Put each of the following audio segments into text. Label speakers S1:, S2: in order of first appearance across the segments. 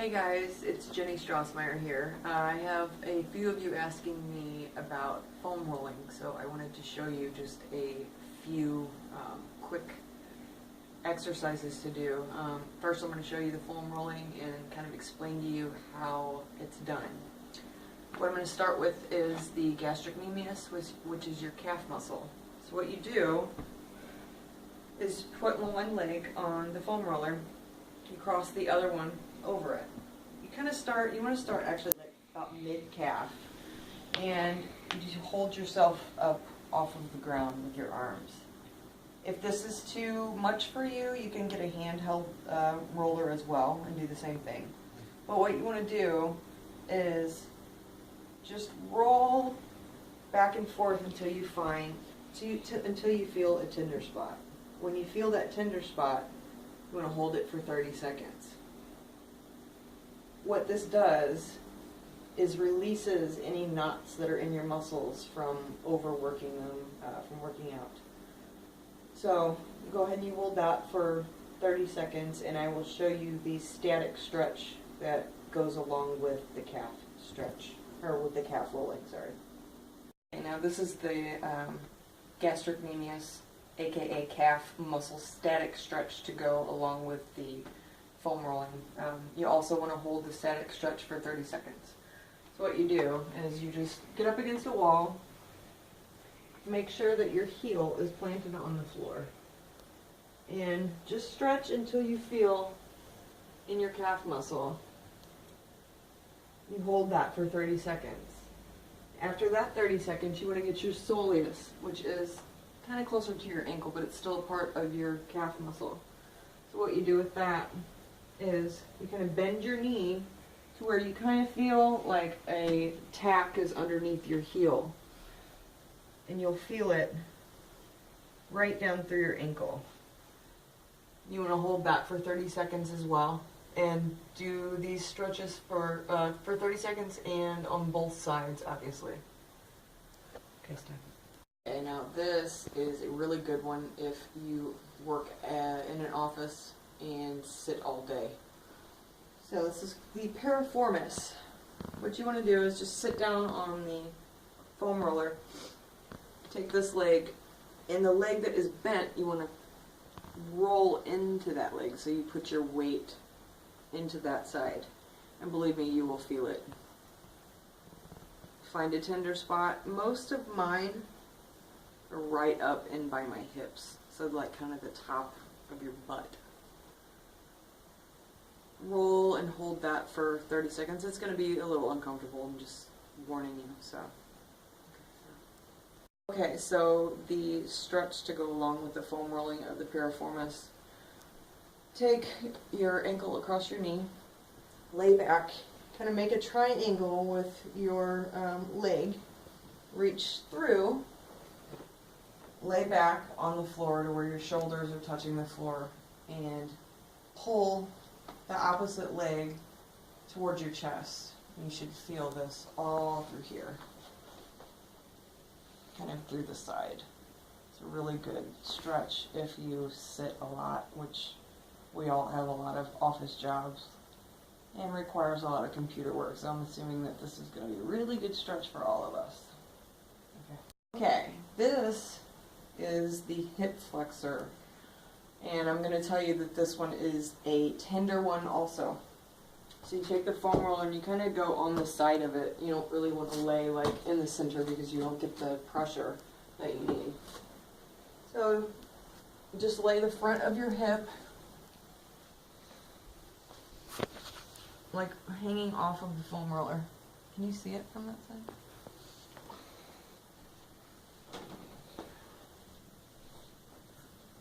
S1: Hey guys, it's Jenny Strassmeyer here. I have a few of you asking me about foam rolling, so I wanted to show you just a few quick exercises to do. First, I'm going to show you the foam rolling and kind of explain to you how it's done. What I'm going to start with is the gastrocnemius, which is your calf muscle. So what you do is put one leg on the foam roller, you cross the other one over it. You want to start actually like about mid-calf, and you just hold yourself up off of the ground with your arms. If this is too much for you, you can get a handheld roller as well and do the same thing. But what you want to do is just roll back and forth until you feel a tender spot. When you feel that tender spot, you want to hold it for 30 seconds. What this does is releases any knots that are in your muscles from overworking them, from working out. So go ahead and you hold that for 30 seconds, and I will show you the static stretch that goes along with the calf stretch, or with the calf rolling, sorry. Okay, now this is the gastrocnemius, aka calf muscle static stretch to go along with the foam rolling. You also want to hold the static stretch for 30 seconds. So what you do is you just get up against a wall, make sure that your heel is planted on the floor, and just stretch until you feel in your calf muscle. You hold that for 30 seconds. After that 30 seconds, you want to get your soleus, which is kind of closer to your ankle, but it's still a part of your calf muscle. So what you do with that is you kind of bend your knee to where you kind of feel like a tack is underneath your heel. And you'll feel it right down through your ankle. You want to hold that for 30 seconds as well. And do these stretches for 30 seconds and on both sides, obviously. Okay, stop. Okay, now this is a really good one if you work in an office and sit all day. So this is the piriformis. What you want to do is just sit down on the foam roller, take this leg, and the leg that is bent, you want to roll into that leg, so you put your weight into that side. And believe me, you will feel it. Find a tender spot. Most of mine are right up in by my hips, so like kind of the top of your butt. Roll and hold that for 30 seconds. It's going to be a little uncomfortable, I'm just warning you. Okay, so the stretch to go along with the foam rolling of the piriformis. Take your ankle across your knee, lay back, kind of make a triangle with your leg, reach through, lay back on the floor to where your shoulders are touching the floor, and pull the opposite leg towards your chest. You should feel this all through here, kind of through the side. It's a really good stretch if you sit a lot, which we all have a lot of office jobs and requires a lot of computer work, so I'm assuming that this is going to be a really good stretch for all of us. Okay, this is the hip flexor, and I'm going to tell you that this one is a tender one also. So you take the foam roller and you kind of go on the side of it. You don't really want to lay like in the center because you don't get the pressure that you need. So just lay the front of your hip like hanging off of the foam roller. Can you see it from that side?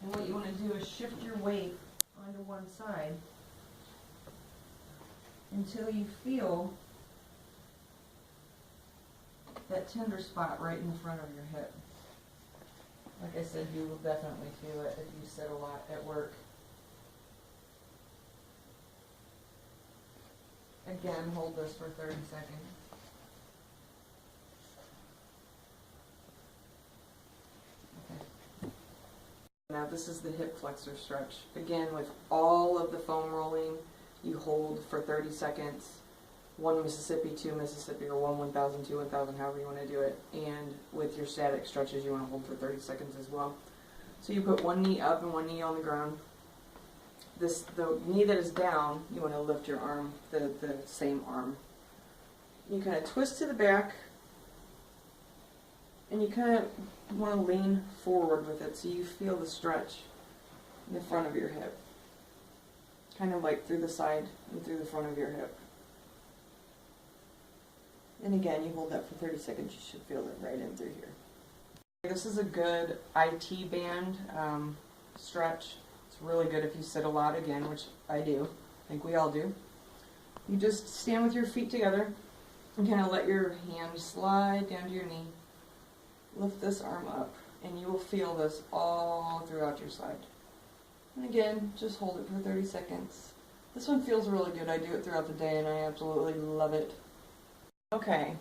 S1: And what you want to do is shift your weight onto one side until you feel that tender spot right in the front of your hip. Like I said, you will definitely feel it if you sit a lot at work. Again, hold this for 30 seconds. Now this is the hip flexor stretch. Again, with all of the foam rolling, you hold for 30 seconds, 1 Mississippi, 2 Mississippi, or 1 1000, 2 1000, however you want to do it. And with your static stretches, you want to hold for 30 seconds as well. So you put one knee up and one knee on the ground. The knee that is down, you want to lift your arm, the same arm. You kind of twist to the back, and you kind of want to lean forward with it so you feel the stretch in the front of your hip. Kind of like through the side and through the front of your hip. And again, you hold that for 30 seconds, you should feel it right in through here. This is a good IT band stretch. It's really good if you sit a lot, again, which I do. I think we all do. You just stand with your feet together and kind of let your hand slide down to your knee. Lift this arm up, and you will feel this all throughout your side. And again, just hold it for 30 seconds. This one feels really good. I do it throughout the day, and I absolutely love it. Okay,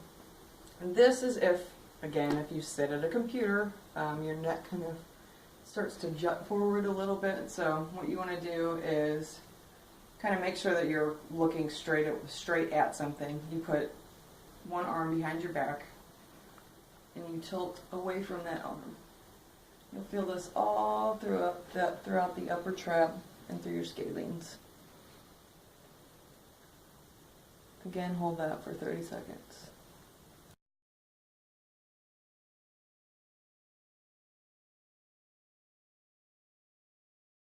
S1: and this is if, again, if you sit at a computer, your neck kind of starts to jut forward a little bit. So what you want to do is kind of make sure that you're looking straight at something. You put one arm behind your back, and you tilt away from that arm. You'll feel this all throughout the upper trap and through your scalenes. Again, hold that for 30 seconds.